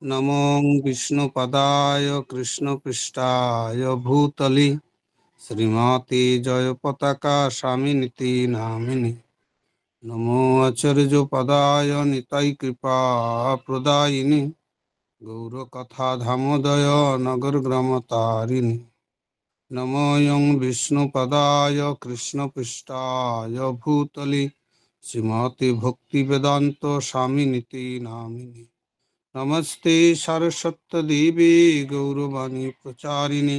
নমো বিষ্ণুপদায় কৃষ্ণপৃষ্ঠায় ভূতলি শ্রীমতী জয় পতাকা স্বামিনীতি নামিনি। নমো আচার্য পদায় নিতাই কৃপা প্রদায়িনী গৌরকথা ধামোদয় নগর গ্রাম তারিণী। নমো ইয়ং বিষ্ণুপদায় কৃষ্ণপৃষ্ঠায় ভূতলি শ্রীমতী ভক্তি বেদান্ত স্বামিনীতি নামিনি। নমস্তে সরস্বতী দেবী গৌরবাণী প্রচারিণী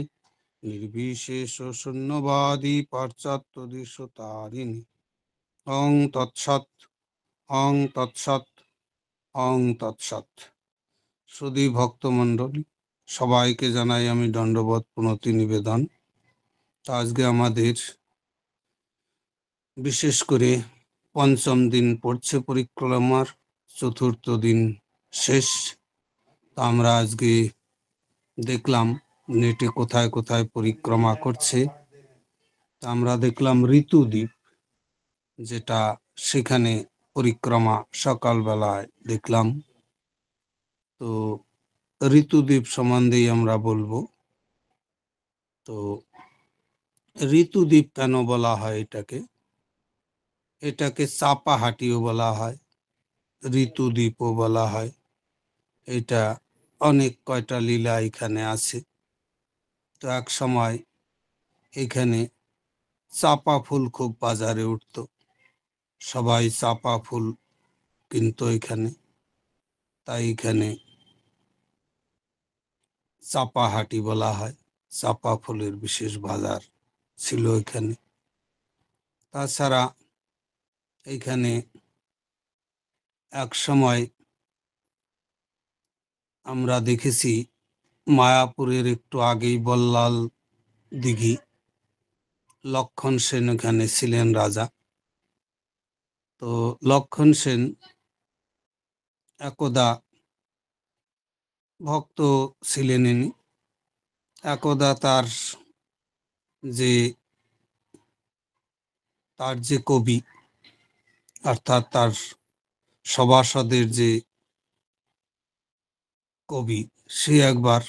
নির্বিশেষ শূন্যবাদী পাশ্চাত্য দেশ তারিণী। অং তৎসৎ, অং তৎসৎ, অং তৎসৎ। সুধী ভক্তমণ্ডলী, সবাইকে জানাই আমি দণ্ডবত প্রণতি নিবেদন। আজকে আমাদের বিশেষ করে পঞ্চম দিন পড়ছে পরিক্রমার, চতুর্থ দিন শেষ। তা আমরা আজকে দেখলাম নেটে কোথায় কোথায় পরিক্রমা করছে। তা আমরা দেখলাম ঋতুদ্বীপ, যেটা সেখানে পরিক্রমা সকালবেলায় দেখলাম। তো ঋতুদ্বীপ সম্বন্ধেই আমরা বলবো। তো ঋতুদ্বীপ কেন বলা হয় এটাকে? এটাকে চাপাহাটিও বলা হয়, ঋতুদ্বীপও বলা হয়। এটা অনেক কয়টা লীলা এখানে আছে। তো এক সময় এখানে চাপা ফুল খুব বাজারে উঠতো, সবাই চাপা ফুল কিনতো এখানে, তাই এখানে চাপাহাটি বলা হয়। চাপা ফুলের বিশেষ বাজার ছিল এখানে। তাছাড়া এখানে এক সময় আমরা দেখেছি মায়াপুরের একটু আগেই বল্লাল দিঘি, লক্ষণ সেন এখানে ছিলেন রাজা। তো লক্ষণ সেন একদা ভক্ত ছিলেন ইনি। একদা তার যে কবি, অর্থাৎ তার সভাসদের যে কবি, সে একবার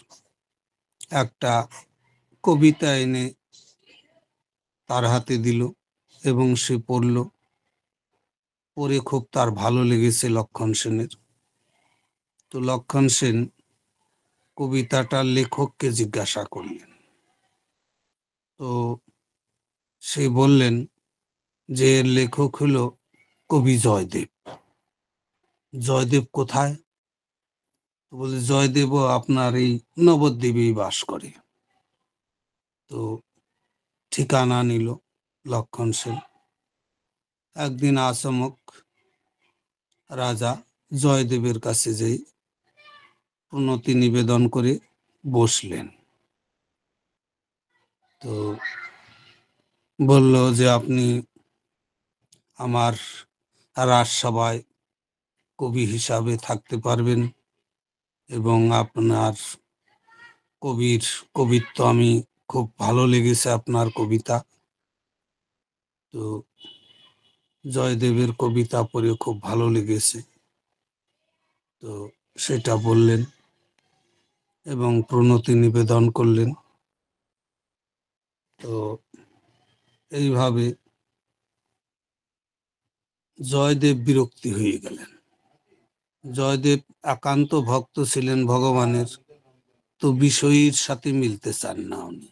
একটা কবিতা এনে তার হাতে দিল এবং সে পড়ে খুব তার ভালো লেগেছে লক্ষণ সেনের। তো লক্ষণ সেন কবিতাটার লেখককে জিজ্ঞাসা করলেন। তো সে বললেন যে এর লেখক হলো কবি জয়দেব। জয়দেব কোথায়? তো বলে জয়দেবও আপনার এই নবদ্বীপেই বাস করে। তো ঠিকানা নিল লক্ষণ সেন। একদিন আচমক রাজা জয়দেবের কাছে যেয়ে প্রণতি নিবেদন করে বসলেন। তো বলল যে আপনি আমার রাজসভায় কবি হিসাবে থাকতে পারবেন এবং আপনার কবিত্ব আমি খুব ভালো লেগেছে, আপনার কবিতা। তো জয়দেবের কবিতা পড়ে খুব ভালো লেগেছে, তো সেটা বললেন এবং প্রণতি নিবেদন করলেন। তো এইভাবে জয়দেব বিরক্তি হয়ে গেলেন। জয়দেব একান্ত ভক্ত ছিলেন ভগবানের, তো বিষয়ীর সাথে মিলতে চান না উনি।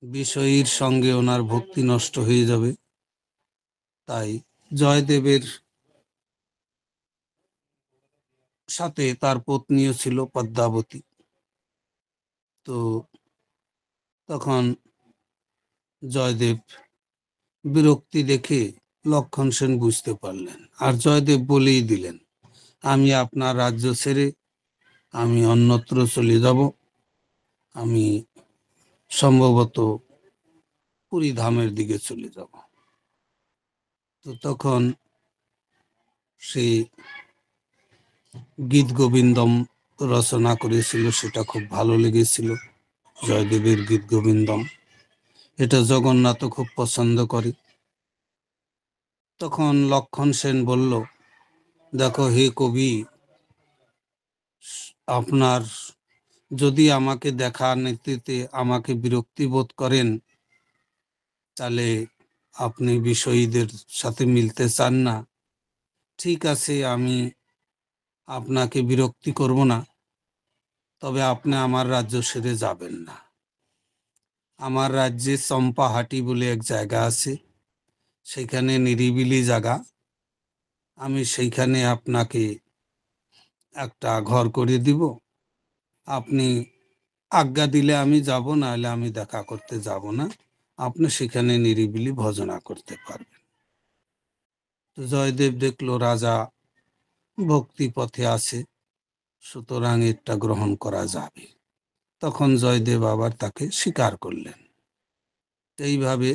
বিষয়ীর সঙ্গে ওনার ভক্তি নষ্ট হয়ে যাবে, তাই জয়দেবের সাথে তার পত্নীও ছিল পদ্মাবতী। তো তখন জয়দেব বিরক্তি দেখে লক্ষণ সেন বুঝতে পারলেন, আর জয়দেব বলেই দিলেন, আমি আপনার রাজ্য ছেড়ে আমি অন্যত্র চলে যাব, আমি সম্ভবত পুরী ধামের দিকে চলে যাব। তো তখন সেই গীত গোবিন্দম রচনা করেছিল, সেটা খুব ভালো লেগেছিল জয়দেবের গীত গোবিন্দম। এটা জগন্নাথও খুব পছন্দ করে। তখন লক্ষণ সেন বলল, দেখো হে কবি, আপনার যদি আমাকে দেখা নিতে আমাকে বিরক্তি বোধ করেন, তাহলে আপনি বিষয়ীদের সাথে মিলতে চান না, ঠিক আছে, আমি আপনাকে বিরক্তি করব না, তবে আপনি আমার রাজ্য ছেড়ে যাবেন না। আমার রাজ্যে চম্পাহাটি বলে এক জায়গা আছে, সেখানে নিরিবিলি জায়গা, আমি সেইখানে আপনাকে একটা ঘর করে দিব। আপনি আজ্ঞা দিলে আমি যাব, না হলে আমি দেখা করতে যাব না। আপনি সেখানে নিরিবিলি ভজনা করতে পারবেন। তো জয়দেব দেখলো রাজা ভক্তি পথে আছে, সুতরাং এটা গ্রহণ করা যাবে। তখন জয়দেব আবার তাকে স্বীকার করলেন। এইভাবে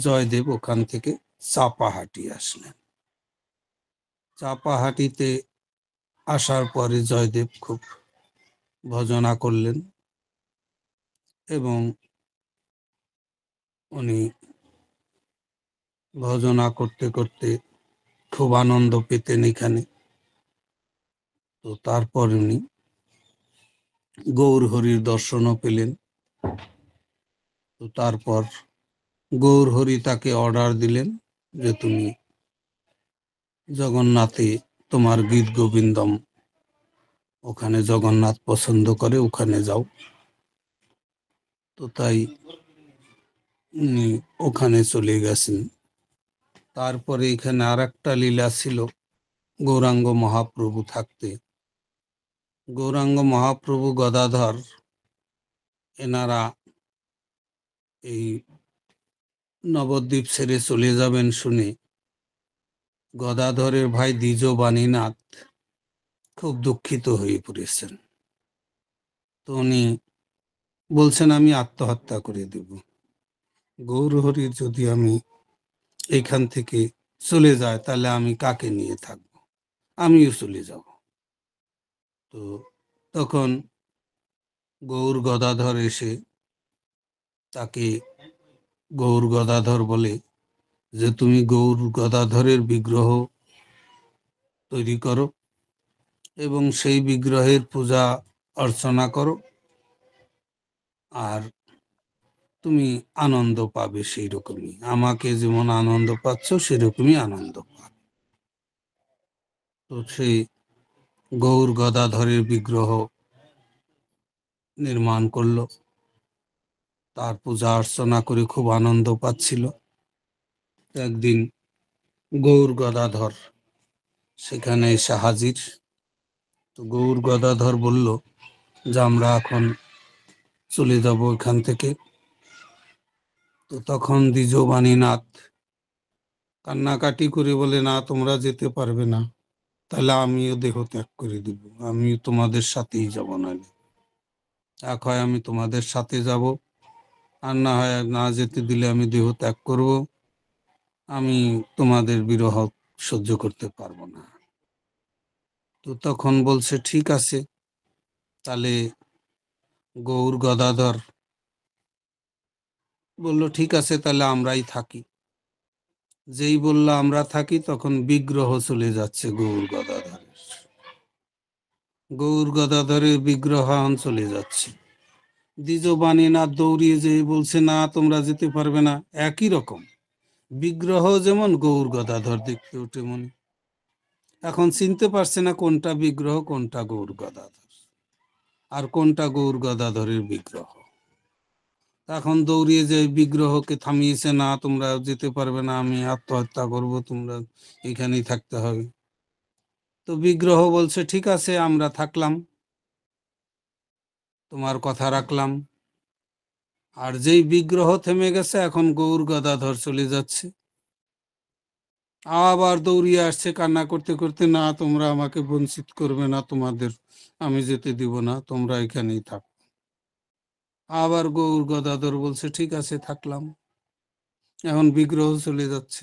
জয়দেব ওখান থেকে চাপাহাটি আসলেন। চাপাহাটিতে আসার পরে জয়দেব খুব ভজনা করলেন এবং উনি ভজনা করতে করতে খুব আনন্দ পেতেন এখানে। তো তারপর উনি গৌর হরির দর্শনও পেলেন। তো তারপর গৌর হরি তাকে অর্ডার দিলেন যে তুমি জগন্নাথে তোমার গীত গোবিন্দম, ওখানে জগন্নাথ পছন্দ করে, ওখানে যাও। তো তাই উনি ওখানে চলে গেছেন। তারপরে এখানে আর একটা লীলা ছিল। গৌরাঙ্গ মহাপ্রভু থাকতে গৌরাঙ্গ মহাপ্রভু গদাধর এনারা এই নবদ্বীপ ছেড়ে চলে যাবেন শুনে গদাধরের ভাই দ্বিজ বাণীনাথ খুব দুঃখিত হয়ে পড়েছেন। তো উনি বলছেন আমি আত্মহত্যা করে দেব, গৌরহরি যদি আমি এখান থেকে চলে যায় তাহলে আমি কাকে নিয়ে থাকব, আমিও চলে যাব। তো তখন গৌর গদাধর এসে তাকে গৌর গদাধর বলে যে তুমি গৌর গদাধরের বিগ্রহ তৈরি করো এবং সেই বিগ্রহের পূজা অর্চনা করো, আর তুমি আনন্দ পাবে সেই রকমই, আমাকে যেমন আনন্দ পাচ্ছ সেরকমই আনন্দ পাবে। তো সেই গৌর গদাধরের বিগ্রহ নির্মাণ করলো, তার পূজা অর্চনা করে খুব আনন্দ পাচ্ছিল। একদিন গৌর গদাধর সেখানে এসে হাজির। তো গৌর গদাধর বলল যে আমরা এখন চলে যাব এখান থেকে। তো তখন দ্বিজবাণীনাথ কান্নাকাটি করে বলে না, তোমরা যেতে পারবে না, তাহলে আমিও দেহ ত্যাগ করে দিব, আমি তোমাদের সাথেই যাব। না এক হয় আমি তোমাদের সাথে যাব, আর না হয় না যেতে দিলে আমি দেহ ত্যাগ করব, আমি তোমাদের বিরহ সহ্য করতে পারবো না। তো তখন বলছে ঠিক আছে, তাহলে গৌর গদাধর বলল ঠিক আছে, তাহলে আমরাই থাকি। যেই বলল আমরা থাকি, তখন বিগ্রহ চলে যাচ্ছে গৌর গদাধরের। গৌর গদাধরের বিগ্রহ চলে যাচ্ছে। দ্বিজবাণীনাথ দৌড়িয়ে যেয়ে বলছে না তোমরা যেতে পারবে না। একই রকম বিগ্রহ যেমন, গৌর গদাধর দেখতে ওঠে মনে। এখন চিনতে পারছে না কোনটা বিগ্রহ, কোনটা গৌর গদাধর, আর কোনটা গৌর গদাধরের বিগ্রহ। এখন দৌড়িয়ে যে বিগ্রহকে থামিয়েছে, না তোমরা যেতে পারবে না, আমি আত্মহত্যা করব, তোমরা এখানেই থাকতে হবে। তো বিগ্রহ বলছে ঠিক আছে, আমরা থাকলাম, তোমার কথা রাখলাম। আর যেই বিগ্রহ থেমে গেছে, এখন গৌর গদাধর চলে যাচ্ছে, আবার দৌড়িয়ে আসছে কান্না করতে করতে, না তোমরা আমাকে বঞ্চিত করবে না, তোমাদের আমি যেতে দিব না, তোমরা এখানেই থাক। আবার গৌর গদাধর বলছে ঠিক আছে থাকলাম। এখন বিগ্রহ চলে যাচ্ছে,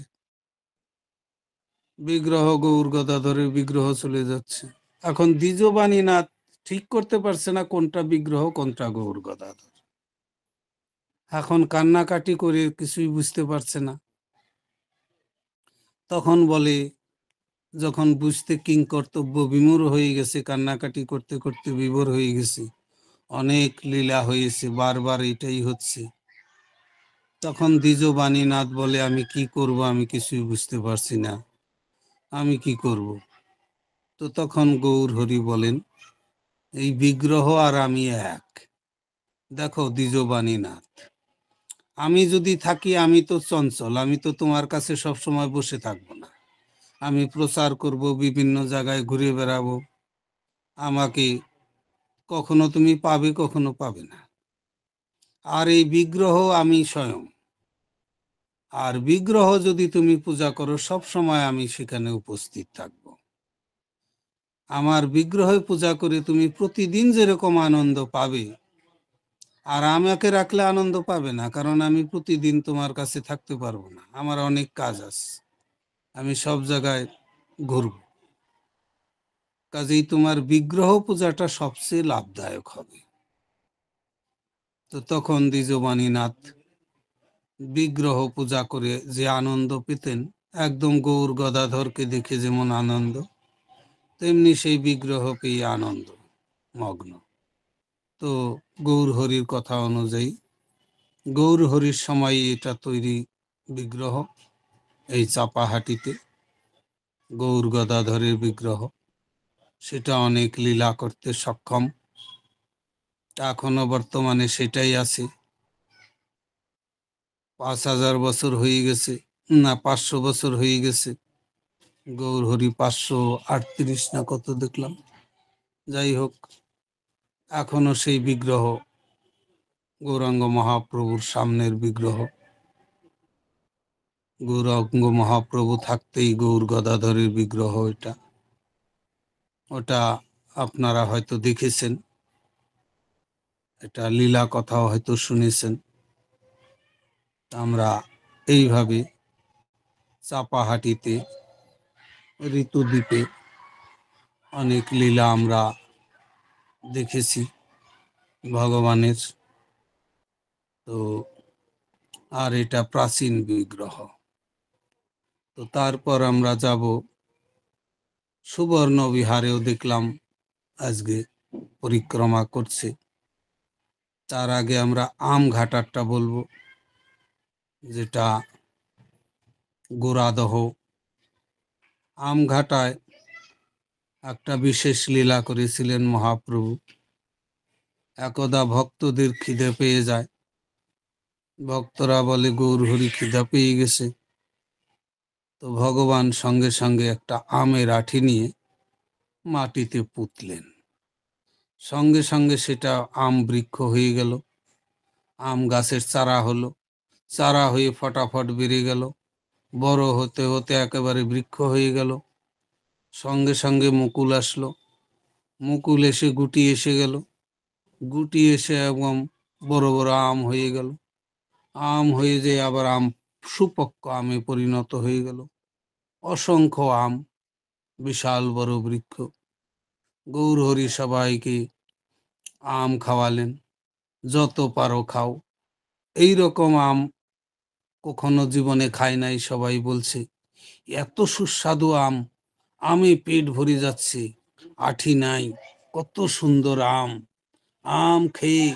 বিগ্রহ গৌর গদাধরের বিগ্রহ চলে যাচ্ছে। এখন দ্বিজবাণীনাথ ঠিক করতে পারছে না কোনটা বিগ্রহ কোনটা গৌর গদাধর। এখন কান্নাকাটি করে কিছুই বুঝতে পারছে না। তখন বলে যখন বুঝতে কিং কর্তব্য বিমূঢ় হয়ে গেছে, কান্নাকাটি করতে করতে বিভোর হয়ে গেছে, অনেক লীলা হয়েছে, বারবার এটাই হচ্ছে, তখন দ্বিজবাণীনাথ বলে, আমি কি করব, আমি কিছুই বুঝতে পারছি না, আমি কি করব। তো তখন গৌর হরি বলেন, এই বিগ্রহ আর আমি এক। দেখো দ্বিজবাণীনাথ, আমি যদি থাকি, আমি তো চঞ্চল, আমি তো তোমার কাছে সব সময় বসে থাকবো না, আমি প্রচার করব, বিভিন্ন জায়গায় ঘুরে বেড়াবো, আমাকে কখনো তুমি পাবে, কখনো পাবে না। আর এই বিগ্রহ আমি স্বয়ং, আর বিগ্রহ যদি তুমি পূজা করো, সব সময় আমি সেখানে উপস্থিত থাকব। আমার বিগ্রহ পূজা করে তুমি প্রতিদিন যেরকম আনন্দ পাবে, আর আমাকে রাখলে আনন্দ পাবে না, কারণ আমি প্রতিদিন তোমার কাছে থাকতে পারবো না, আমার অনেক কাজ আছে, আমি সব জায়গায় ঘুরব। কাজেই তোমার বিগ্রহ পূজাটা সবচেয়ে লাভদায়ক হবে। তো তখন দ্বিজবাণীনাথ বিগ্রহ পূজা করে যে আনন্দ পেতেন, একদম গৌর গদাধরকে দেখে যেমন আনন্দ, তেমনি সেই বিগ্রহ পেয়ে আনন্দ মগ্ন। তো গৌর হরির কথা অনুযায়ী গৌর হরির সময় এটা তৈরি বিগ্রহ, এই চাপাহাটিতে গৌর গদাধরের বিগ্রহ, সেটা অনেক লীলা করতে সক্ষম, এখনো বর্তমানে সেটাই আছে। 5,000 বছর হয়ে গেছে, না 500 বছর হয়ে গেছে, গৌর হরি 538 না কত দেখলাম, যাই হোক, এখনো সেই বিগ্রহ গৌরাঙ্গ মহাপ্রভুর সামনের বিগ্রহ। গৌরাঙ্গ মহাপ্রভু থাকতেই গৌর গদাধরের বিগ্রহ এটা, ওটা আপনারা হয়তো দেখেছেন, এটা লীলা কথাও হয়তো শুনেছেন। আমরা এইভাবে চাপাহাটিতে ঋতুদ্বীপে অনেক লীলা আমরা দেখেছি ভগবানের। তো আর এটা প্রাচীন বিগ্রহ। তো তারপর আমরা যাব সুবর্ণ বিহারেও, দেখলাম আজকে পরিক্রমা করছে। তার আগে আমরা আমঘাটারটা বলবো, যেটা গোরাদহ। আমঘাটায় একটা বিশেষ লীলা করেছিলেন মহাপ্রভু। একদা ভক্তদের খিদে পেয়ে যায়, ভক্তরা বলে গৌর হরি খিদা পেয়ে গেছে। তো ভগবান সঙ্গে সঙ্গে একটা আমের আঠি নিয়ে মাটিতে পুঁতলেন, সঙ্গে সঙ্গে সেটা আম বৃক্ষ হয়ে গেল, আম গাছের চারা হলো, চারা হয়ে ফটাফট বেড়ে গেল, বড় হতে হতে একেবারে বৃক্ষ হয়ে গেল, সঙ্গে সঙ্গে মুকুল আসলো, মুকুল এসে গুটি এসে গেল, গুটি এসে একদম বড় বড় আম হয়ে গেল, আম হয়ে যেয়ে আবার আম সুপক্ক আমে পরিণত হয়ে গেল, অসংখ্য আম, বিশাল বড় বৃক্ষ। গৌর হরি সবাইকে আম খাওয়ালেন, যত পারো খাও। এই রকম আম কখনো জীবনে খায় নাই, সবাই বলছে এত সুস্বাদু আম, আমে পেট ভরে যাচ্ছে, আঠি নাই, কত সুন্দর আম। আম খেয়ে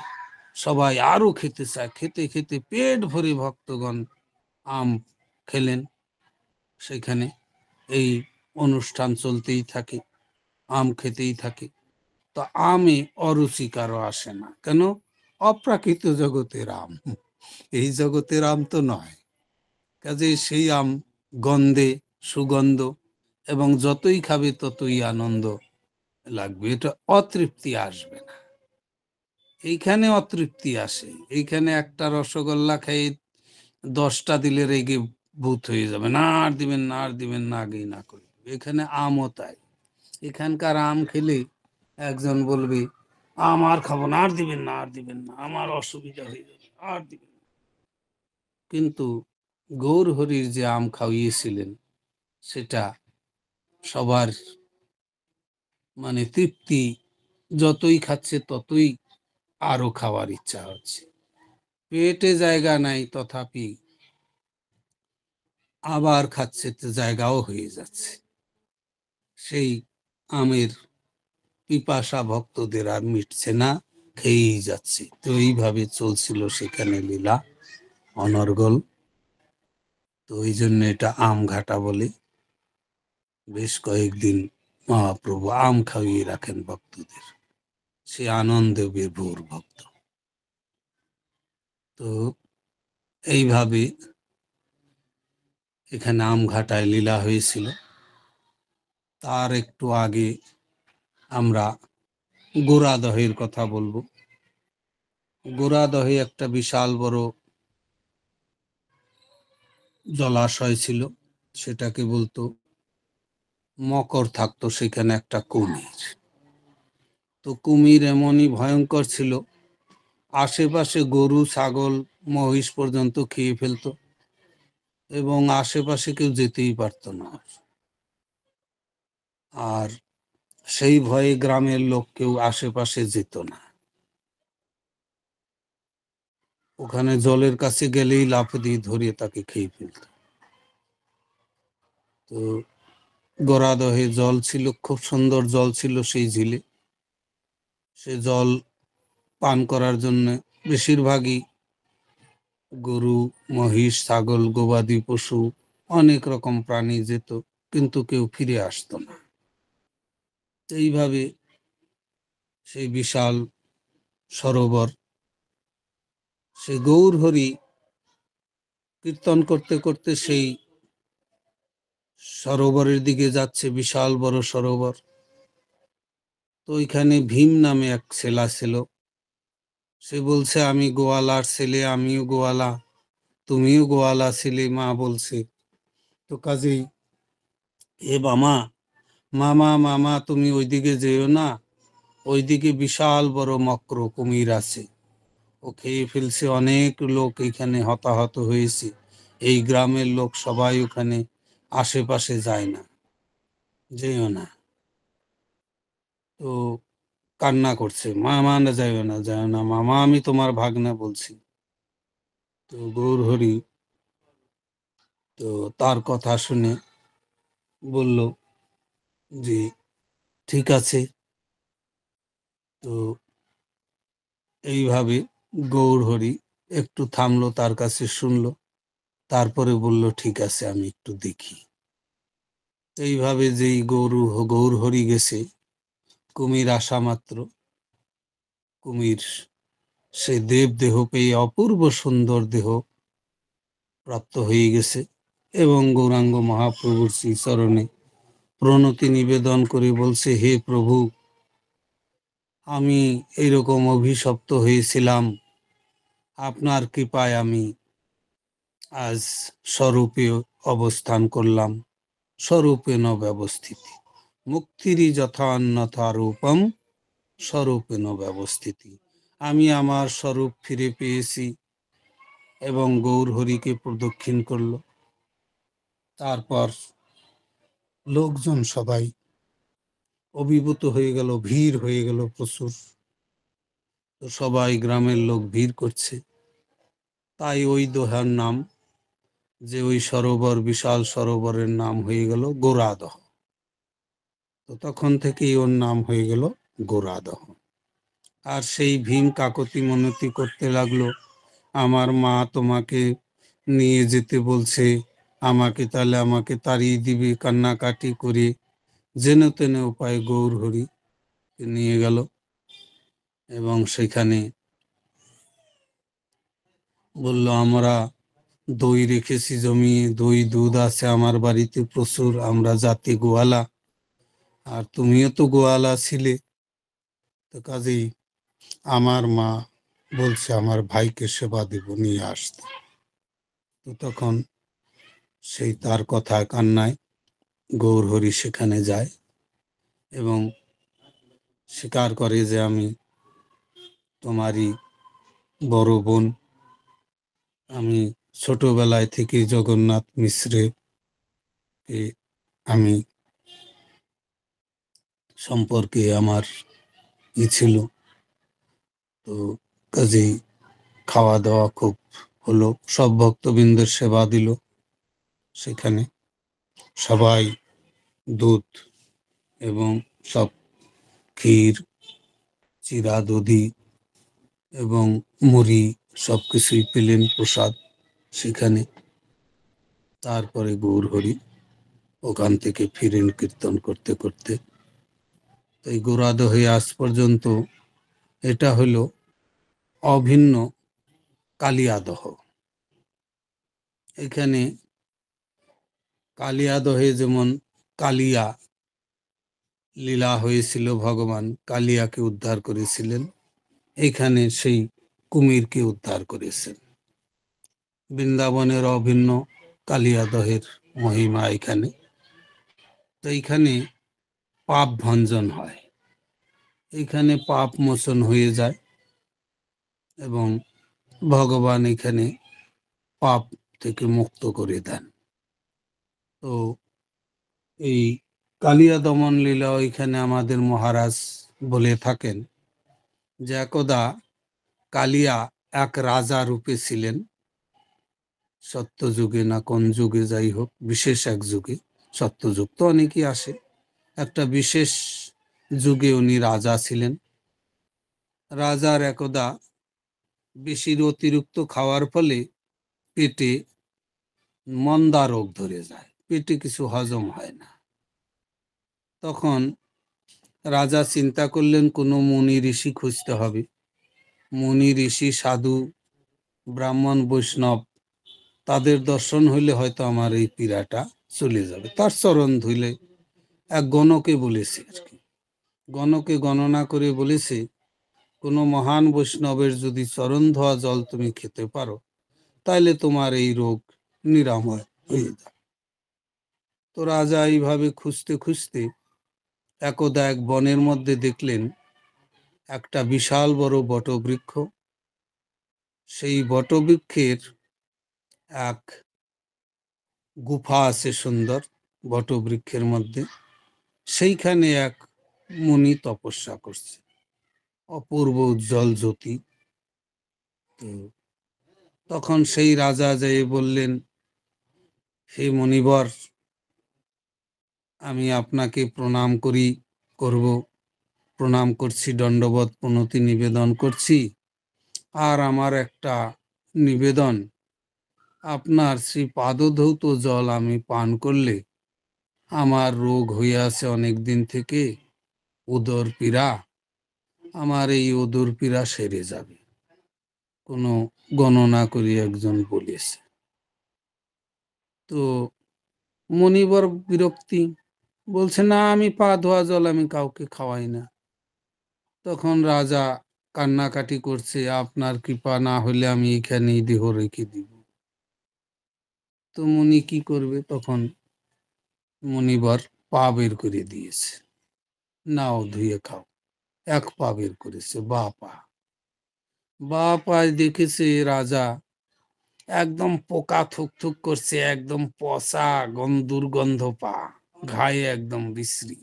সবাই আরো খেতে চায়, খেতে খেতে পেট ভরে ভক্তগণ আম খেলেন। সেখানে এই অনুষ্ঠান চলতেই থাকে, আম খেতেই থাকে। তো আমে অরুচি কারো আসে না, কেন? অপ্রাকৃত জগতের আম, এই জগতের আম তো নয়। কাজে সেই আম গন্ধে সুগন্ধ, এবং যতই খাবে ততই আনন্দ লাগবে, এটা অতৃপ্তি আসবে না। এইখানে অতৃপ্তি আসে, এইখানে একটা রসগোল্লা খেয়ে 10টা দিলে রেগে ভূত হয়ে যাবে, না আর দিবেন না, আর দিবেন না, আগেই না করে। এখানে আমও তাই, এখানকার আম খেলে একজন বলবে আম আর খাবো না, আর দিবেন না, আর দিবেন না, আমার অসুবিধা হয়ে যাবে, আর দিবেন না। কিন্তু গৌর হরির যে আম খাওয়িয়েছিলেন, সেটা সবার মানে তৃপ্তি, যতই খাচ্ছে ততই আরো খাওয়ার ইচ্ছা হচ্ছে, পেটে জায়গা নাই তথাপি আবার খাচ্ছে, তো জায়গাও হয়ে যাচ্ছে। সেই আমের পিপাসা ভক্তদের আর মিটছে না, খেয়েই যাচ্ছে। তো এইভাবে চলছিল সেখানে লীলা অনর্গল। তো ওই জন্য এটা আম ঘাটা বলে। বেশ কয়েকদিন মহাপ্রভু আম খাইয়ে রাখেন ভক্তদের, সে আনন্দে বিভোর ভক্ত। তো এইভাবে এখানে আমঘাটায় লীলা হয়েছিল। তার একটু আগে আমরা গোরাদহের কথা বলবো। গোরাদহে একটা বিশাল বড় জলাশয় ছিল, সেটাকে বলতো মকর, থাকতো সেখানে একটা কুমির। তো কুমির এমনই ভয়ঙ্কর ছিল, আশেপাশে গরু ছাগল মহিষ পর্যন্ত খেয়ে ফেলতো, এবং আশেপাশে কেউ যেতেই পারতো না। আর সেই ভয়ে গ্রামের লোক কেউ আশেপাশে যেত না। ওখানে জলের কাছে গেলেই লাফ দিয়ে ধরিয়ে তাকে খেয়ে ফেলত। তো গড়াদহে জল ছিল, খুব সুন্দর জল ছিল সেই ঝিলে। সে জল পান করার জন্য বেশিরভাগই গরু মহিষ ছাগল গবাদি পশু অনেক রকম প্রাণী যেত, কিন্তু কেউ ফিরে আসতো না। এইভাবে সেই বিশাল সরোবর, সে গৌর হরি কীর্তন করতে করতে সেই সরোবরের দিকে যাচ্ছে, বিশাল বড় সরোবর। তো ওইখানে ভীম নামে এক ছেলা ছিল। সে বলছে, আমি গোয়ালার ছেলে, আমিও গোয়ালা, তুমিও গোয়ালা ছেলে, মা বলছে। তো কাজেই এ মামা, মামা মামা তুমি ওইদিকে যেও না, ওইদিকে বিশাল বড় মক্র কুমির আছে, ও খেয়ে ফেলছে, অনেক লোক এখানে হতাহত হয়েছে, এই গ্রামের লোক সবাই ওখানে আশেপাশে যায় না, যেও না। তো কান্না করছে, মামা না যাইও না, যাইও না মামা, আমি তোমার ভাগনা বলছি। তো গৌর হরি তো তার কথা শুনে বলল যে ঠিক আছে। তো এইভাবে গৌর হরি একটু থামলো, তার কাছে শুনলো, তারপরে বলল ঠিক আছে, আমি একটু দেখি। এইভাবে যেই গৌর হরি গেছে, কুমির আসা মাত্র কুমির সে দেব দেহ পেয়ে অপূর্ব সুন্দর দেহ প্রাপ্ত হয়ে গেছে, এবং গৌরাঙ্গ মহাপ্রভুর শ্রীচরণে প্রণতি নিবেদন করে বলছে, হে প্রভু, আমি এইরকম অভিশপ্ত হয়েছিলাম, আপনার কৃপায় আমি আজ স্বরূপে অবস্থান করলাম। স্বরূপে ন ব্যবস্থিতি মুক্তিরই যথা অন্যথা রূপম স্বরূপে ন ব্যবস্থিতি। আমি আমার স্বরূপ ফিরে পেয়েছি। এবং গৌর হরিকে প্রদক্ষিণ করল। তারপর লোকজন সবাই অভিভূত হয়ে গেল, ভিড় হয়ে গেল প্রচুর। তো সবাই গ্রামের লোক ভিড় করছে, তাই ওই দোহার নাম, যে ওই সরোবর বিশাল সরোবরের নাম হয়ে গেল গোরাদহ। তো তখন থেকেই ওর নাম হয়ে গেল গোরাদহ। আর সেই ভীম কাকতি মিনতি করতে লাগলো, আমার মা তোমাকে নিয়ে যেতে বলছে, আমাকে তাড়িয়ে দিবে, কান্নাকাটি করে যেন তেন উপায়ে গৌর হরি নিয়ে গেল। এবং সেখানে বলল, আমরা দই রেখেছি জমিয়ে, দই দুধ আছে আমার বাড়িতে প্রচুর, আমরা জাতি গোয়ালা, আর তুমিও তো গোয়ালা ছিলে। তো কাজেই আমার মা বলছে আমার ভাইকে সেবা দেব, নিয়ে আসতে। তো তখন সেই তার কথায় কান্নায় গৌর হরি সেখানে যায় এবং স্বীকার করে যে আমি তোমারই বড় বোন। আমি ছোটবেলায় থেকে জগন্নাথ মিশ্রে আমি সম্পর্কে আমার ছিল। তো কাজেই খাওয়া দাওয়া খুব হলো, সব ভক্তবৃন্দের সেবা দিল। সেখানে সবাই দুধ এবং সব ক্ষীর, চিরা, দধি এবং মুড়ি সবকিছুই পেলেন প্রসাদ সেখানে। তারপরে গৌরহরি ওখান থেকে ফিরেন কীর্তন করতে করতে। এই গৌরাদহে আজ পর্যন্ত এটা হলো অভিন্ন কালিয়াদহ। এখানে কালিয়াদহে যেমন কালিয়া লীলা হয়েছিল, ভগবান কালিয়াকে উদ্ধার করেছিলেন, এখানে সেই কুমিরকে উদ্ধার করেছেন। বৃন্দাবনের অভিন্ন কালিয়াদহের মহিমা এখানে। তো এইখানে পাপ ভঞ্জন হয়, এখানে পাপ মোচন হয়ে যায় এবং ভগবান এখানে পাপ থেকে মুক্ত করে দেন। তো এই কালিয়া দমন লীলা এখানে আমাদের মহারাজ বলে থাকেন যে একদা কালিয়া এক রাজা রূপে ছিলেন, সত্যযুগে না কোন যুগে, যাই হোক বিশেষ এক যুগে, সত্যযুগ তো অনেকই আসে, একটা বিশেষ যুগে উনি রাজা ছিলেন। রাজার একদা বেশির অতিরিক্ত খাওয়ার ফলে পেটে মন্দা রোগ ধরে যায়, পেটে কিছু হজম হয় না। তখন রাজা চিন্তা করলেন কোনো মুনি ঋষি খুঁজতে হবে। মুনি ঋষি, সাধু, ব্রাহ্মণ, বৈষ্ণব, তাদের দর্শন হইলে হয়তো আমার এই পীড়াটা চলে যাবে। তার চরণ ধুইলে এক গণকে বলেছে আর কি, গণকে গণনা করে বলেছে কোনো মহান বৈষ্ণবের যদি চরণ ধোয়া জল তুমি খেতে পারো তাহলে তোমার এই রোগ নিরাময় হয়ে যাবে। তো রাজা এইভাবে খুঁজতে খুঁজতে একদা এক বনের মধ্যে দেখলেন একটা বিশাল বড় বটবৃক্ষ। সেই বটবৃক্ষের এক গুফা আছে সুন্দর বটবৃক্ষের মধ্যে, সেইখানে এক মুনি তপস্যা করছে, অপূর্ব উজ্জ্বল জ্যোতি। তো তখন সেই রাজা যেয়ে বললেন, হে মুনিবর, আমি আপনাকে প্রণাম করব, প্রণাম করছি, দণ্ডবত প্রণতি নিবেদন করছি। আর আমার একটা নিবেদন, আপনার শ্রী পাদধৌত জল আমি পান করলে আমার রোগ হয়ে আছে অনেক দিন থেকে, উদর পীড়া, আমার এই উদর পীড়া সেরে যাবে। কোনো গণনা করি একজন বলেছে। তো মনিবর বিরক্তি, বলছে না, আমি পা ধোয়া জল আমি কাউকে খাওয়াই না। তখন রাজা কান্নাকাটি করছে, আপনার কৃপা না হলে আমি এখানেই দেহ রেখে দিব। তো মুনি কি করবে, তখন মনিবর পা বের করে দিয়েছে, নাও ধুয়ে খাও। এক পা বের করেছে, বা পায় দেখেছে রাজা একদম পোকা থুক করছে, একদম পচা দুর্গন্ধ পা, ঘায়ে একদম বিশ্রী।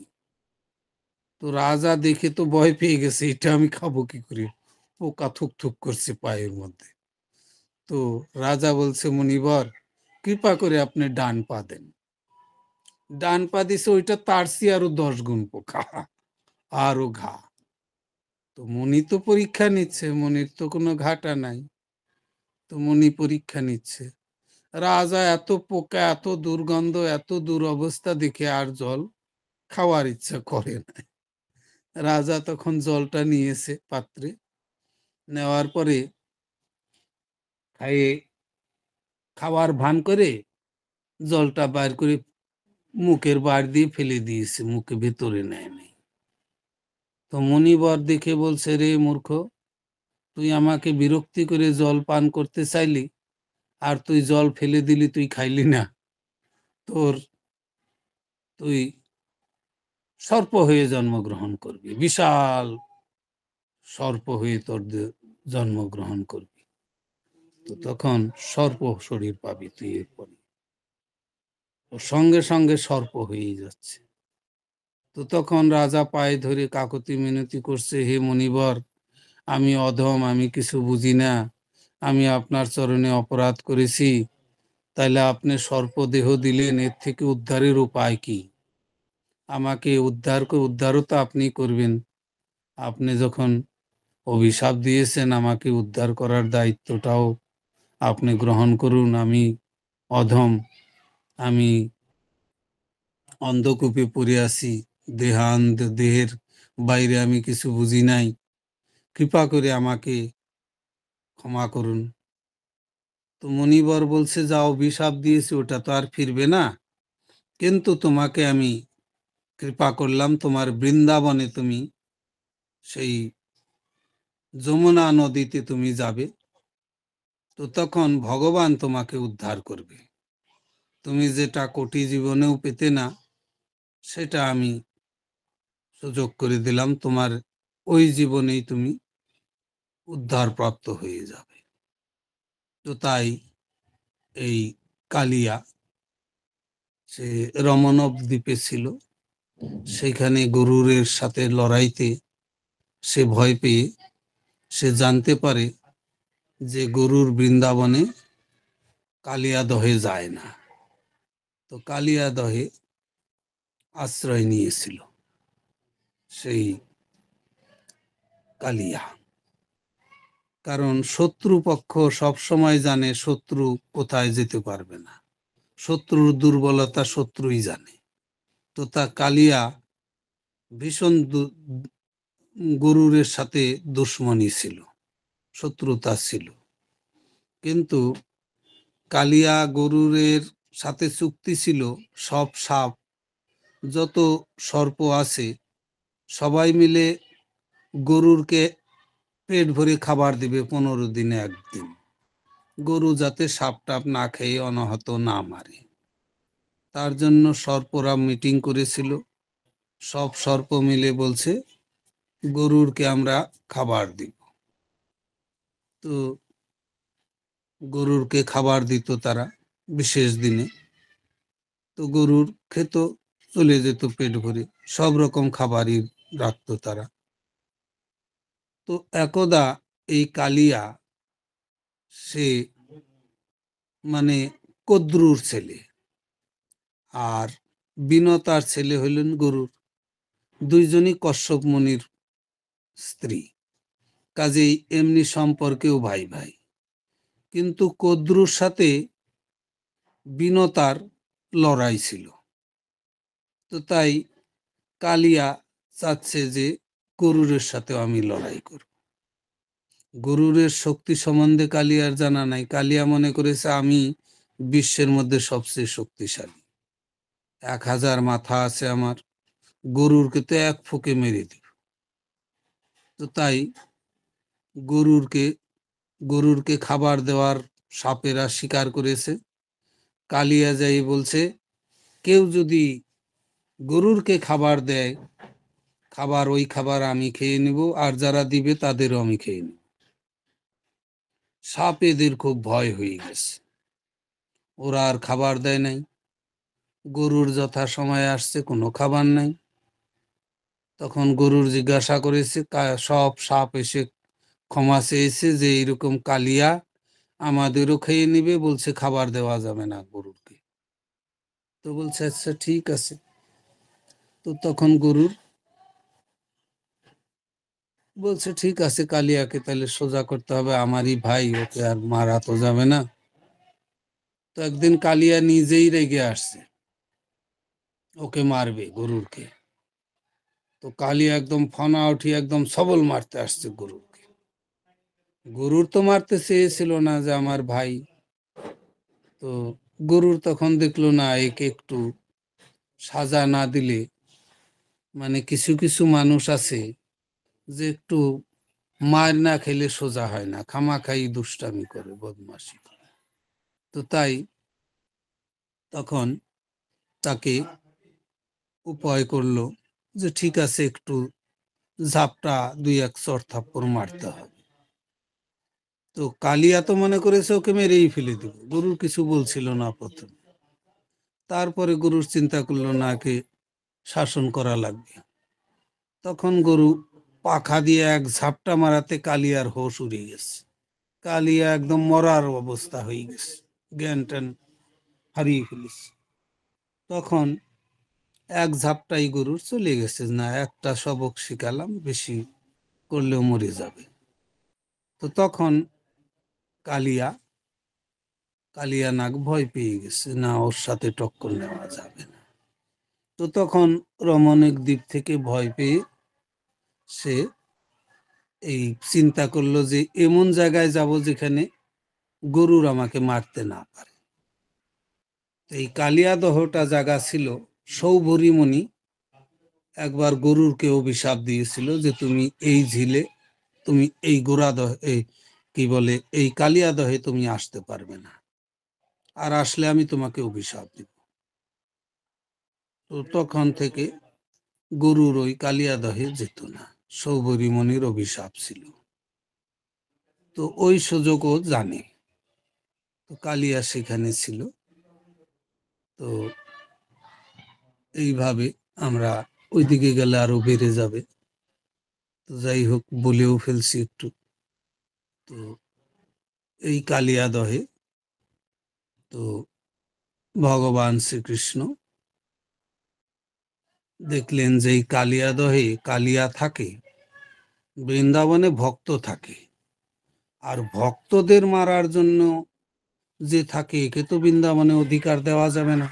তো রাজা দেখে তো ভয় পেয়ে গেছে, এটা আমি খাবো কি করে, পোকা থুক করছে পায়ের মধ্যে। তো রাজা বলছে, মুনিবর কৃপা করে আপনি ডান পা দেন। ডান পা দিছে, ওইটা তার চেয়ে আরো 10 গুণ পোকা, আরো ঘা। তো মুনি তো পরীক্ষা নিচ্ছে, মুনির তো কোনো ঘাটা নাই। তো মুনি পরীক্ষা নিচ্ছে, রাজা এত পোকা, এত দুর্গন্ধ, এত দুরবস্থা দেখে আর জল খাওয়ার ইচ্ছা করে না। রাজা তখন জলটা নিয়েছে পাত্রে, নেওয়ার পরে খাইয়ে খাওয়ার ভান করে জলটা বার করে মুখের বার দিয়ে ফেলে দিয়েছে, মুখে ভেতরে নেয় নাই। তো মনিবর দেখে বলছে, রে মূর্খ, তুই আমাকে বিরক্তি করে জল পান করতে চাইলি, আর তুই জল ফেলে দিলি, তুই খাইলি না, তোর তুই সর্প হয়ে জন্মগ্রহণ করবি, বিশাল সর্প হয়ে তোর জন্মগ্রহণ করবি। তো তখন সর্প শরীর পাবি তুই এরপরে। সঙ্গে সঙ্গে সর্প হয়ে যাচ্ছে। তো তখন রাজা পায়ে ধরে কাকুতি মিনতি করছে, হে মুনিবর, আমি অধম, আমি কিছু বুঝি না, আমি আপনার চরণে অপরাধ করেছি, তাইলে আপনি সর্পদেহ দিলেন, এর থেকে উদ্ধারের উপায় কি? আমাকে উদ্ধারও তো আপনি করবেন। আপনি যখন অভিশাপ দিয়েছেন, আমাকে উদ্ধার করার দায়িত্বটাও আপনি গ্রহণ করুন। আমি অধম, আমি অন্ধকূপে পড়ে আছি, দেহের বাইরে আমি কিছু বুঝি নাই। কৃপা করে আমাকে ক্ষমা করুন। তো মণিবর বলছে, যা অভিশাপ দিয়েছি ওটা তো আর ফিরবে না, কিন্তু তোমাকে আমি কৃপা করলাম, তোমার বৃন্দাবনে তুমি সেই যমুনা নদীতে তুমি যাবে, তো তখন ভগবান তোমাকে উদ্ধার করবে। তুমি যেটা কোটি জীবনেও পেতে না, সেটা আমি সুযোগ করে দিলাম, তোমার ওই জীবনেই তুমি উদ্ধার প্রাপ্ত হয়ে যাবে। তো তাই এই কালিয়া সে রমণব দ্বীপে ছিল, সেখানে গরুরের সাথে লড়াইতে সে ভয় পেয়ে সে জানতে পারে যে গরুর বৃন্দাবনে কালিয়া দহে যায় না। তো কালিয়া দহে আশ্রয় নিয়েছিল সেই কালিয়া, কারণ শত্রুপক্ষ সবসময় জানে শত্রু কোথায় যেতে পারবে না, শত্রুর দুর্বলতা শত্রুই জানে। তো তা কালিয়া ভীষণ গরুরের সাথে দুশ্মনী ছিল, শত্রুতা ছিল, কিন্তু কালিয়া গরুরের সাথে চুক্তি ছিল, সব সাপ যত সর্প আছে সবাই মিলে গরুরকে পেট ভরে খাবার দিবে 15 দিনে একদিন, গরু যাতে সাপ টাপ না খেয়ে অনাহত না মারে। তার জন্য সর্পরা মিটিং করেছিল, সব সর্প মিলে বলছে গরুরকে আমরা খাবার দিব। তো গরুরকে খাবার দিত তারা বিশেষ দিনে, তো গরুর খেত, চলে যেত পেট ভরে, সব রকম খাবারই রাখতো তারা। তো একদা এই কালিয়া সে মানে কদ্রুর ছেলে, আর বিনতার ছেলে হইলেন গরুর, দুইজনই কশ্যপ মুনির স্ত্রী, কাজেই এমনি সম্পর্কেও ভাই ভাই। কিন্তু কদ্রুর সাথে বিনতার লড়াই ছিল। তো তাই কালিয়া চাচ্ছে যে গরুরের সাথেও আমি লড়াই করব। গরুরের শক্তি সম্বন্ধে কালিয়ার জানা নাই, কালিয়া মনে করেছে আমি বিশ্বের মধ্যে সবচেয়ে শক্তিশালী, 1000 মাথা আছে আমার, গরুরকে তো এক ফুকে মেরে দিব। তো তাই গরুরকে গরুরকে খাবার দেওয়ার সাপেরা শিকার করেছে। কালিয়া যাই বলছে, কেউ যদি গরুরকে খাবার দেয়, ওই খাবার আমি খেয়ে নিব, আর যারা দিবে তাদেরও আমি খেয়ে নিব। সাপ এদের খুব ভয় হয়ে গেছে, ওরা আর খাবার দেয় নাই। গরুর যথা সময় আসছে, কোনো খাবার নাই। তখন গরুর জিজ্ঞাসা করেছে, সব সাপ এসে ক্ষমা চেয়েছে যে এইরকম কালিয়া আমাদেরও খেয়ে নিবে, বলছে খাবার দেওয়া যাবে না গরুরকে। তো বলছে আচ্ছা ঠিক আছে। তো তখন গরুর বলছে ঠিক আছে, কালিয়াকে তাহলে সোজা করতে হবে, আমারই ভাই, ওকে আর মারা তো যাবে না। তো একদিন কালিয়া নিজেই রেগে আসছে, ওকে মারবে গরুরকে। তো কালিয়া একদম ফনা উঠিয়ে একদম সবল মারতে আসছে গরুরকে। গরুর তো মারতে চেয়েছিল না, যে আমার ভাই। তো গরুর তখন দেখলো না, একে একটু সাজা না দিলে, মানে কিছু কিছু মানুষ আছে যে একটু মার না খেলে সোজা হয় না, খামাখাই দুষ্টামি করে, বদমাশি করে। তো তাই তখন তাকে উপায় করলো যে ঠিক আছে, একটু ঝাপটা 2-1 চড় থাপ্পড় মারতে হবে। তো কালিয়া তো মনে করেছে ওকে মেরেই ফেলে দিব, গরুর কিছু বলছিল না প্রথম। তারপরে গরুর চিন্তা করলো না, একে শাসন করা লাগবে। তখন গরু পাখা দিয়ে এক ঝাপটা মারাতে কালিয়ার হোশ উড়ে গেছে, কালিয়া একদম মরার অবস্থা হয়ে গেছে, জ্ঞান ট্যান হারিয়ে ফেলেছে। তখন এক ঝাপটাই গরুর চলে গেছে, না একটা সবক শিখালাম, বেশি করলেও মরে যাবে। তো তখন কালিয়া কালিয়া নাগ ভয় পেয়ে গেছে, না ওর সাথে টক্কর নেওয়া যাবে না। তো তখন রমণিক দ্বীপ থেকে ভয় পেয়ে সে এই চিন্তা করলো যে এমন জায়গায় যাব যেখানে গরুর আমাকে মারতে না পারে। এই কালিয়াদহটা জায়গা ছিল, সৌভরিমণি একবার গরুরকে অভিশাপ দিয়েছিল যে তুমি এই ঝিলে, তুমি এই গোড়াদহ, এই কি বলে, এই কালিয়াদহে তুমি আসতে পারবে না, আর আসলে আমি তোমাকে অভিশাপ দিব। তো তখন থেকে গরুর ওই কালিয়াদহে যেত না, সৌভরিমণির অভিশাপ ছিল। তো ওই সুযোগও জানে, তো কালিয়া সেখানে ছিল। তো এইভাবে আমরা ওইদিকে গেলে আরো বেড়ে যাবে। তো যাই হোক, বলেও ফেলছি একটু। তো এই কালিয়াদহে তো ভগবান শ্রীকৃষ্ণ দেখলেন যে এই কালিয়াদহে কালিয়া থাকে, বৃন্দাবনে ভক্ত থাকে, আর ভক্তদের মারার জন্য যে থাকে একে তো বৃন্দাবনে অধিকার দেওয়া যাবে না,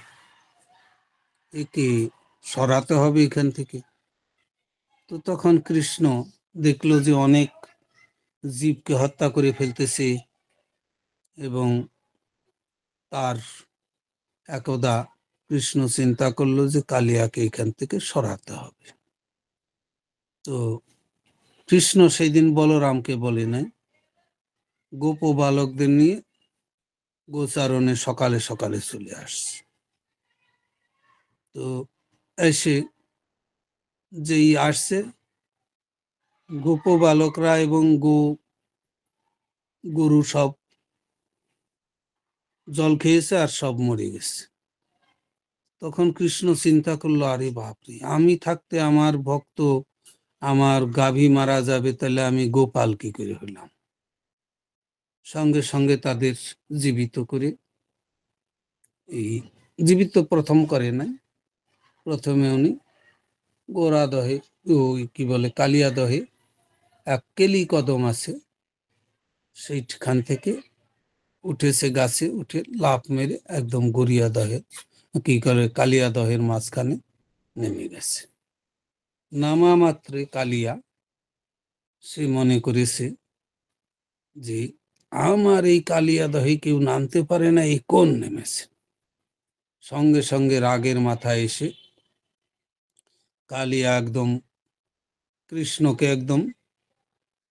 একে সরাতে হবে এখান থেকে। তো তখন কৃষ্ণ দেখলো যে অনেক জীবকে হত্যা করে ফেলতেছে, এবং তার একদা কৃষ্ণ চিন্তা করলো যে কালিয়াকে এখান থেকে সরাতে হবে। তো কৃষ্ণ সেই দিন বলরামকে বলে নাই, গোপ বালকদের নিয়ে গোচারণে সকালে সকালে চলে আসছে। তো এসে যেই আসছে, গোপ বালকরা এবং গরু সব জল খেয়েছে আর সব মরে গেছে। তখন কৃষ্ণ চিন্তা করলো, আরে বাপরে, আমি থাকতে আমার ভক্ত, আমার গাভী মারা যাবে, তাহলে আমি গোপাল কি করে হইলাম। সঙ্গে সঙ্গে তাদের জীবিত করে, এই জীবিত প্রথম করে নাই, প্রথমে উনি গোড়াদহে, ওই কি বলে কালিয়াদহে এক কেলি কদম আছে, সেইখান থেকে উঠেছে, গাছে উঠে লাফ মেরে একদম গড়িয়া দহে, কি করে কালিয়া দহের মাঝখানে নেমে গেছে। নামা মাত্রে কালিয়া সে মনে করেছে যে আমার এই কালিয়া দহে কেউ নামতে পারে না, এই কোন নেমেছে। সঙ্গে সঙ্গে রাগের মাথায় এসে কালিয়া একদম কৃষ্ণকে একদম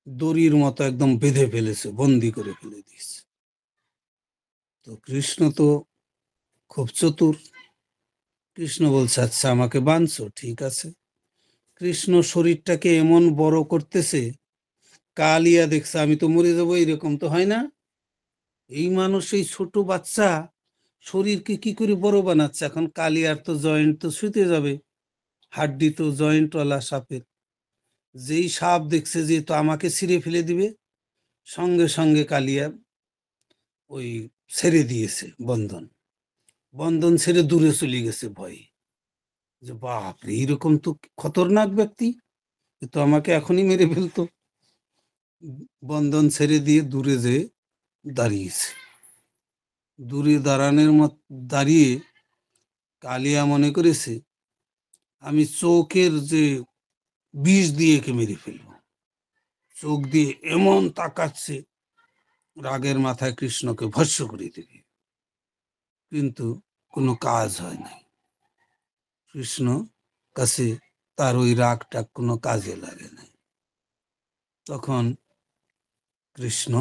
দড়ির মতো একদম বেঁধে ফেলেছে, বন্দি করে ফেলে দিয়েছে। তো কৃষ্ণ তো খুব চতুর, কৃষ্ণ বলছে আচ্ছা আমাকে বাঁধছো, ঠিক আছে। কৃষ্ণ শরীরটাকে এমন বড় করতেছে, কালিয়া দেখছে আমি তো মরে যাবো, এরকম তো হয় না। এই মানুষ, এই ছোট বাচ্চা শরীরকে কি করে বড় বানাচ্ছে। এখন কালিয়ার তো জয়েন্ট তো শুতে যাবে, হাড্ডি তো জয়েন্টওয়ালা সাপের। যেই সাপ দেখছে যে তো আমাকে ছিঁড়ে ফেলে দিবে, সঙ্গে সঙ্গে কালিয়া ওই ছেড়ে দিয়েছে বন্ধন, বন্ধন ছেড়ে দূরে চলে গেছে ভয়ে, যে বাপরে এরকম তো খতরনাক ব্যক্তি, এ তো আমাকে এখনই মেরে ফেলতো। বন্ধন ছেড়ে দিয়ে দূরে যেয়ে দাঁড়িয়েছে। দূরে দাঁড়ানোর মত দাঁড়িয়ে কালিয়া মনে করেছে আমি চোখের যে বিষ দিয়ে একে মেরে ফেলব। চোখ দিয়ে এমন তাকাচ্ছে, রাগের মাথায় কৃষ্ণকে ভস্ম করে দেবে, কিন্তু কোনো কাজ হয় নাই। কৃষ্ণ কাছে তার ওই রাগটা কোনো কাজে লাগে নাই। তখন কৃষ্ণ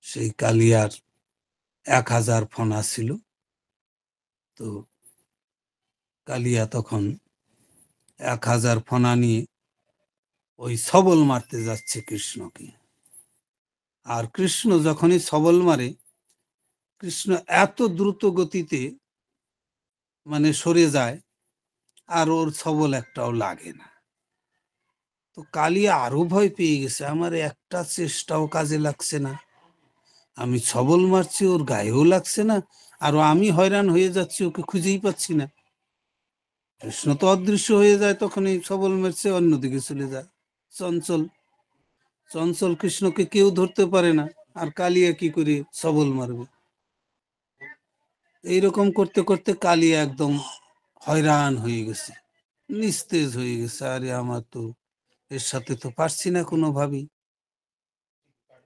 সেই কালিয়ার 1000 ফণা ছিল, তো কালিয়া তখন 1000 ফণা নিয়ে ওই সবল মারতে যাচ্ছে কৃষ্ণকে। আর কৃষ্ণ যখনই সবল মারে, কৃষ্ণ এত দ্রুত গতিতে মানে সরে যায়, আর ওর সবল একটাও লাগে না। তো কালিয়া আরো ভয় পেয়ে গেছে, আমার একটা চেষ্টাও কাজে লাগছে না, আমি সবল মারছি ওর গায়েও লাগছে না, আর আমি হয়রান হয়ে যাচ্ছি, ওকে খুঁজেই পাচ্ছি না। কৃষ্ণ তো অদৃশ্য হয়ে যায়, তখনই সবল মেরছে অন্যদিকে চলে যায়। চঞ্চল চঞ্চল কৃষ্ণকে কেউ ধরতে পারে না, আর কালিয়া কি করে সবল মারবে? এইরকম করতে করতে কালিয়া একদম হয়রান হয়ে গেছে, নিস্তেজ হয়ে গেছে। আরে আমার তো এর সাথে তো পারছি না কোনোভাবেই।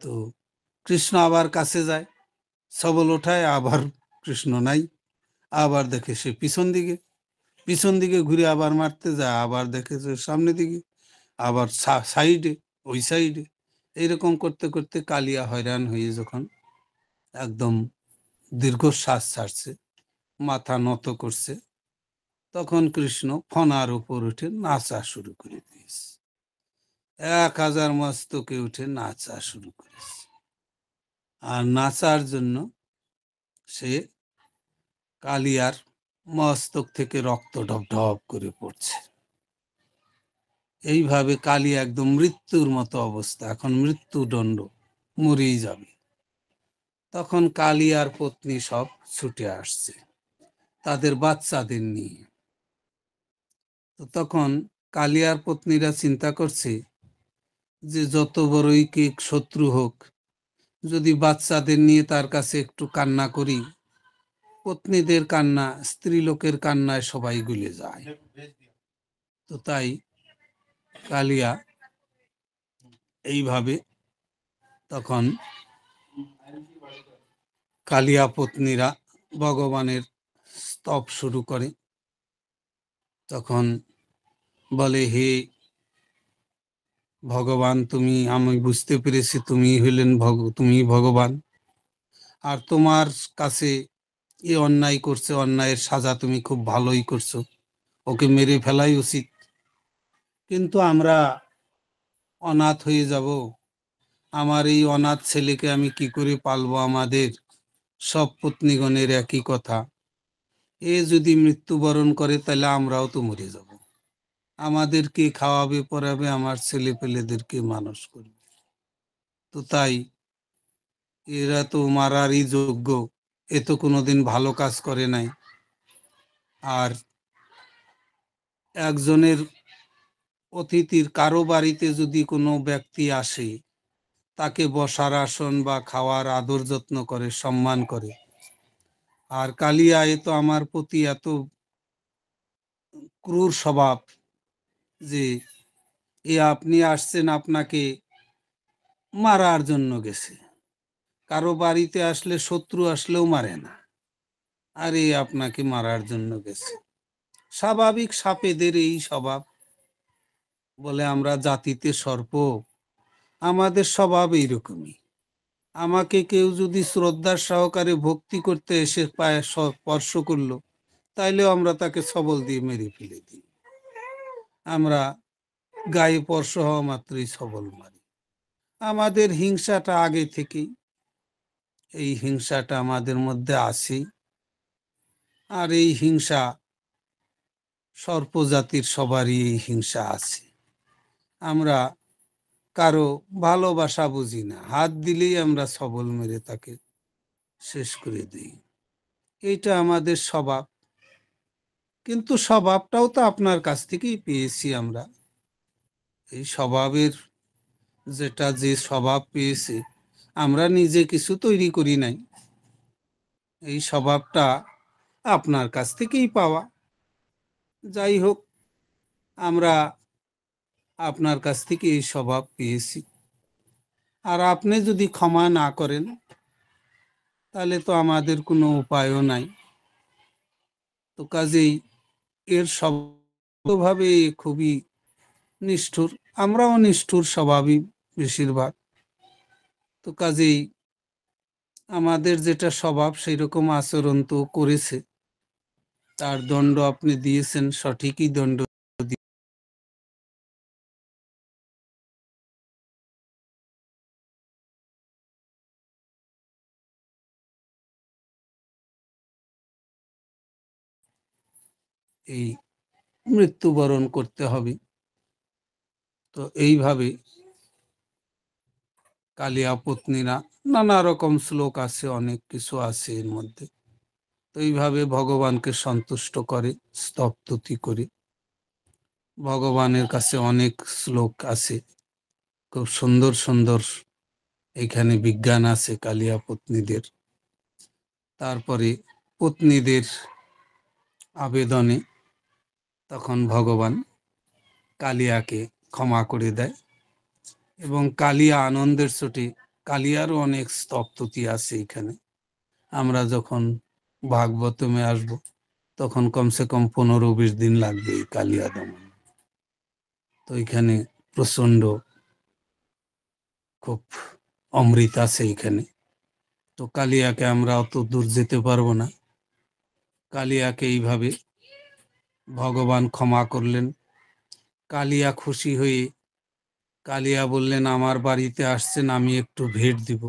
তো কৃষ্ণ আবার কাছে যায়, সবল ওঠায়, আবার কৃষ্ণ নাই। আবার দেখে সে পিছন দিকে ঘুরে আবার মারতে যায়, আবার দেখে যে সামনে দিকে, আবার সাইডে, ওই সাইডে। এইরকম করতে করতে কালিয়া হয়রান হয়ে যখন একদম দীর্ঘশ্বাস ছাড়ছে, মাথা নত করছে, তখন কৃষ্ণ ফনার উপর উঠে নাচা শুরু করে দিয়েছে। 1000 মস্তকে উঠে নাচা শুরু করেছে। আর নাচার জন্য সে কালিয়ার মস্তক থেকে রক্ত ঢপ ঢপ করে পড়ছে। এইভাবে কালিয়া একদম মৃত্যুর মতো অবস্থা, এখন মৃত্যুদণ্ড, মরেই যাবে। তখন কালিয়ার পত্নী সব ছুটে আসছে তাদের বাচ্চাদের নিয়ে। তো তখন কালিয়ার পত্নীরা চিন্তা করছে যে যত বড়ই কে শত্রু হোক, যদি বাচ্চাদের নিয়ে তার কাছে একটু কান্না করি, পত্নীদের কান্না, স্ত্রীলোকের কান্নায় সবাই গুলে যায়। তো তাই কালিয়া এইভাবে তখন কালিয়া পত্নীরা ভগবানের স্তব শুরু করে। তখন বলে, হে ভগবান, আমি বুঝতে পেরেছি তুমি হইলেন তুমি ভগবান, আর তোমার কাছে এ অন্যায় করছে, অন্যায়ের সাজা তুমি খুব ভালোই করছো, ওকে মেরে ফেলাই উচিত। কিন্তু আমরা অনাথ হয়ে যাব, আমার এই অনাথ ছেলেকে আমি কি করে পালবো? আমাদের সব পত্নীগণের একই কথা, এ যদি মৃত্যুবরণ করে তাহলে আমরাও তো মরে যাব, আমাদেরকে খাওয়াবে পরাবে, আমার ছেলে পেলেদেরকে মানুষ করবে। তো তাই এরা তো মারারই যোগ্য, এ তো কোনোদিন ভালো কাজ করে নাই। আর একজনের অতিথির কারো বাড়িতে যদি কোনো ব্যক্তি আসে, তাকে বসার আসন বা খাওয়ার আদর যত্ন করে, সম্মান করে। আর কালিয়া এ তো আমার প্রতি এত ক্রূর স্বভাব যে আপনি আসছেন, আপনাকে মারার জন্য গেছে। কারো বাড়িতে আসলে শত্রু আসলেও মারে না, আর আপনাকে মারার জন্য গেছে। স্বাভাবিক সাপেদের এই স্বভাব। বলে, আমরা জাতিতে সর্প, আমাদের স্বভাব এইরকমই। আমাকে কেউ যদি শ্রদ্ধার সহকারে ভক্তি করতে এসে পায়ে স্পর্শ করলো, তাইলেও আমরা তাকে সবল দিয়ে মেরে ফেলে দিই। আমরা গায়ে স্পর্শ হওয়া মাত্রই সবল মারি। আমাদের হিংসাটা আগে থেকেই, এই হিংসাটা আমাদের মধ্যে আছে। আর এই হিংসা সর্প জাতির সবারই এই হিংসা আছে। আমরা কারো ভালোবাসা বুঝি না, হাত দিলেই আমরা সবল মেরে তাকে শেষ করে দিই। এইটা আমাদের স্বভাব। কিন্তু স্বভাবটাও তো আপনার কাছ থেকেই পেয়েছি আমরা। এই স্বভাবের যে স্বভাব পেয়েছি, আমরা নিজে কিছু তৈরি করি নাই, এই স্বভাবটা আপনার কাছ থেকেই পাওয়া। যাই হোক, আমরা আপনার কাছ থেকে এই স্বভাব পেয়েছি। আর আপনি যদি ক্ষমা না করেন, তাহলে তো আমাদের কোনো উপায়ও নাই। তো কাজেই এর স্বভাবভাবে খুবই নিষ্ঠুর, আমরাও নিষ্ঠুর স্বভাবই বেশিরভাগ। তো কাজেই আমাদের যেটা স্বভাব সেই রকম আচরণ তো করেছে, তার দণ্ড আপনি দিয়েছেন, সঠিকই দণ্ড। এই মৃত্যুবরণ করতে হবে। তো এইভাবে কালিয়া পত্নীরা, নানা রকম শ্লোক আছে, অনেক কিছু আছে এর মধ্যে। তো তো এইভাবে ভগবানকে সন্তুষ্ট করে, স্তবস্তুতি করে। ভগবানের কাছে অনেক শ্লোক আছে, খুব সুন্দর সুন্দর এখানে বিজ্ঞান আছে কালিয়া পত্নীদের। তারপরে পত্নীদের আবেদনে তখন ভগবান কালিয়াকে ক্ষমা করে দেয়, এবং কালিয়া আনন্দের চোটে, কালিয়ারও অনেক স্তবস্তুতি আছে এখানে। আমরা যখন ভাগবতমে আসব তখন কমসে কম 15-20 দিন লাগবে এই কালিয়া দমন। তো এখানে প্রচন্ড খুব অমৃত আছে এখানে। তো কালিয়াকে আমরা অত দূর যেতে পারবো না। কালিয়াকে এইভাবে ভগবান ক্ষমা করলেন। কালিয়া খুশি হয়ে, কালিয়া বললেন, আমার বাড়িতে আসছেন, আমি একটু ভেট দিব,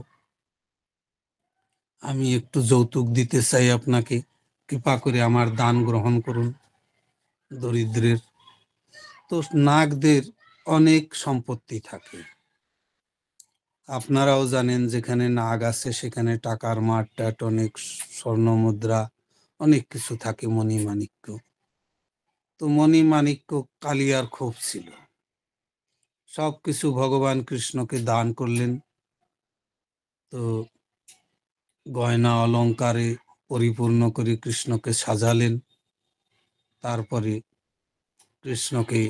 আমি একটু যৌতুক দিতে চাই আপনাকে, কৃপা করে আমার দান গ্রহণ করুন দরিদ্রের। তো নাগদের অনেক সম্পত্তি থাকে, আপনারাও জানেন, যেখানে নাগ আছে সেখানে টাকার মাঠ টাট, অনেক স্বর্ণ মুদ্রা, অনেক কিছু থাকে, মণিমাণিক্য। তো মণিমাণিক্য কালিয়ার খুব ছিল, সবকিছু ভগবান কৃষ্ণকে দান করলেন। তো গয়না অলঙ্কারে পরিপূর্ণ করে কৃষ্ণকে সাজালেন। তারপরে কৃষ্ণকে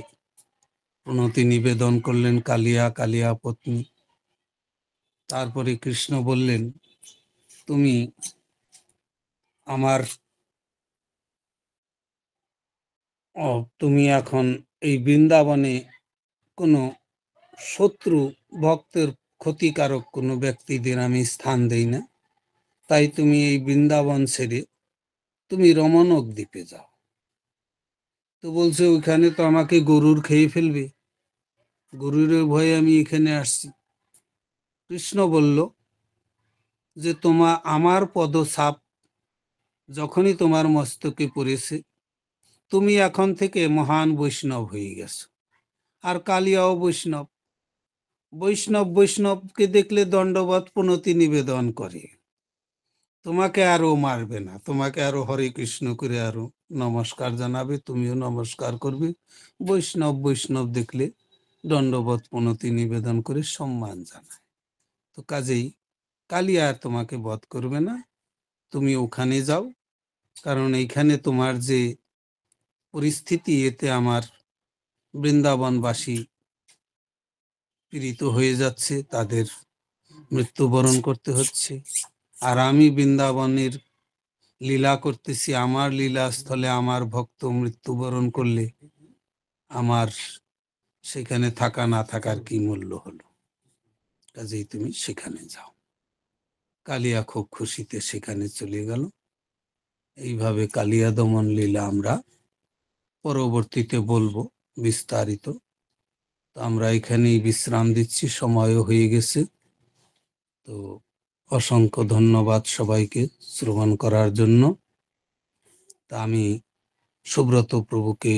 প্রণতি নিবেদন করলেন কালিয়া, কালিয়া পত্নী। তারপরে কৃষ্ণ বললেন, তুমি আমার তুমি এখন এই বৃন্দাবনে কোনো শত্রু ভক্তের ক্ষতিকারক কোনো ব্যক্তিদের আমি স্থান দেই না, তাই তুমি এই বৃন্দাবন ছেড়ে তুমি রমণক দ্বীপে যাও। তো বলছে, ওইখানে তো আমাকে গরুর খেয়ে ফেলবে, গরুর ভয়ে আমি এখানে আসছি। কৃষ্ণ বলল যে, আমার পদছাপ যখনই তোমার মস্তকে পড়েছে, তুমি এখন থেকে মহান বৈষ্ণব হয়ে গেছো। আর কালিয়াও বৈষ্ণব, বৈষ্ণবকে দেখলে দণ্ডবত প্রণতি নিবেদন করে, তোমাকে আরো মারবে না, তোমাকে আরো হরে কৃষ্ণ করে আরো নমস্কার জানাবে, তুমিও নমস্কার করবে। বৈষ্ণব দেখলে দণ্ডবত প্রণতি নিবেদন করে সম্মান জানায়। তো কাজেই কালিয়া আর তোমাকে বধ করবে না, তুমি ওখানে যাও, কারণ এইখানে তোমার যে পরিস্থিতি, এতে আমার বৃন্দাবনবাসী পীড়িত হয়ে যাচ্ছে, তাদের মৃত্যুবরণ করতে হচ্ছে। আর আমি বৃন্দাবনের লীলা করতেছি, আমার লীলাস্থলে আমার ভক্ত মৃত্যুবরণ করলে আমার সেখানে থাকা না থাকার কি মূল্য হলো? কাজেই তুমি সেখানে যাও। কালিয়া খুব খুশিতে সেখানে চলে গেল। এইভাবে কালিয়া দমন লীলা আমরা পরবর্তীতে বলবো বিস্তারিত। তো আমরা এখানেই বিশ্রাম দিচ্ছি, সময়ও হয়ে গেছে। তো অসংখ্য ধন্যবাদ সবাইকে শ্রবণ করার জন্য। তা আমি সুব্রত প্রভুকে